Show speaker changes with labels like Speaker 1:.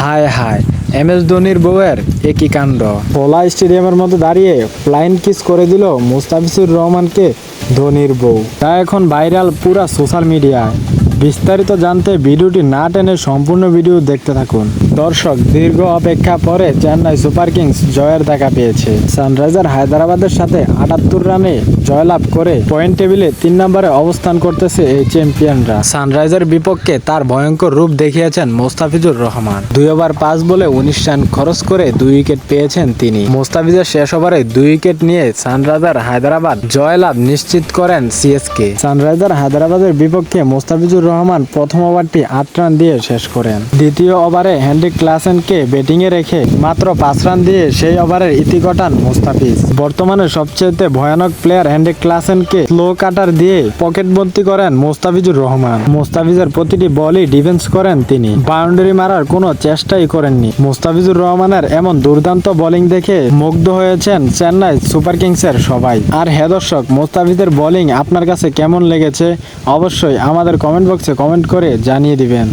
Speaker 1: হায় হায়, M S ধোনির বউয়ের একই কাণ্ড। ভোলা স্টেডিয়ামের মধ্যে দাঁড়িয়ে ফ্লাইং কিস করে দিল মুস্তাফিজুর রহমানকে ধোনির বউ। তা এখন ভাইরাল পুরা সোশ্যাল মিডিয়ায়। বিস্তারিত জানতে ভিডিওটি না টেনে সম্পূর্ণ ভিডিও দেখতে থাকুন। দর্শক, দীর্ঘ অপেক্ষা পরে চেন্নাই সুপার কিংস জয়ের দেখা পেয়েছে। সানরাইজার হায়দ্রাবাদের সাথে 78 রানে জয়লাভ করে পয়েন্ট টেবিলে 3 নম্বরে অবস্থান করতেছে এই চ্যাম্পিয়নরা। সানরাইজার বিপক্ষে তার ভয়ঙ্কর রূপ দেখিয়েছেন মোস্তাফিজুর রহমান। 2 ওভার 5 বলে 19 রান খরচ করে 2 উইকেট পেয়েছেন তিনি। মোস্তাফিজের শেষ ওভারে 2 উইকেট নিয়ে সানরাইজার হায়দ্রাবাদ জয়লাভ নিশ্চিত করেন সিএসকে। সানরাইজার হায়দ্রাবাদের বিপক্ষে মোস্তাফিজুর রহমান প্রথম ওভারটি 8 রান দিয়ে শেষ করেন। দ্বিতীয় ওভারে হেনরিক ক্লাসেনকে ব্যাটিংয়ে রেখে মাত্র 5 রান দিয়ে সেই ওভারের ইতি ঘটান মোস্তাফিজ। বর্তমানে সবচেয়ে ভয়ানক প্লেয়ার হেনরিক ক্লাসেনকে স্লো কাটার দিয়ে পকেটবন্দি করেন মোস্তাফিজুর রহমান। মোস্তাফিজের প্রতিটি বলই ডিফেন্স করেন তিনি, বাউন্ডারি মারার কোনো চেষ্টাই করেননি। মোস্তাফিজুর রহমানের এমন দুর্দান্ত বোলিং দেখে মুগ্ধ হয়েছেন চেন্নাই সুপার কিংসের সবাই। আর হে দর্শক, মোস্তাফিজের বোলিং আপনার কাছে কেমন লেগেছে অবশ্যই আমাদের কমেন্ট বক্সে কমেন্ট করে জানিয়ে দিবেন।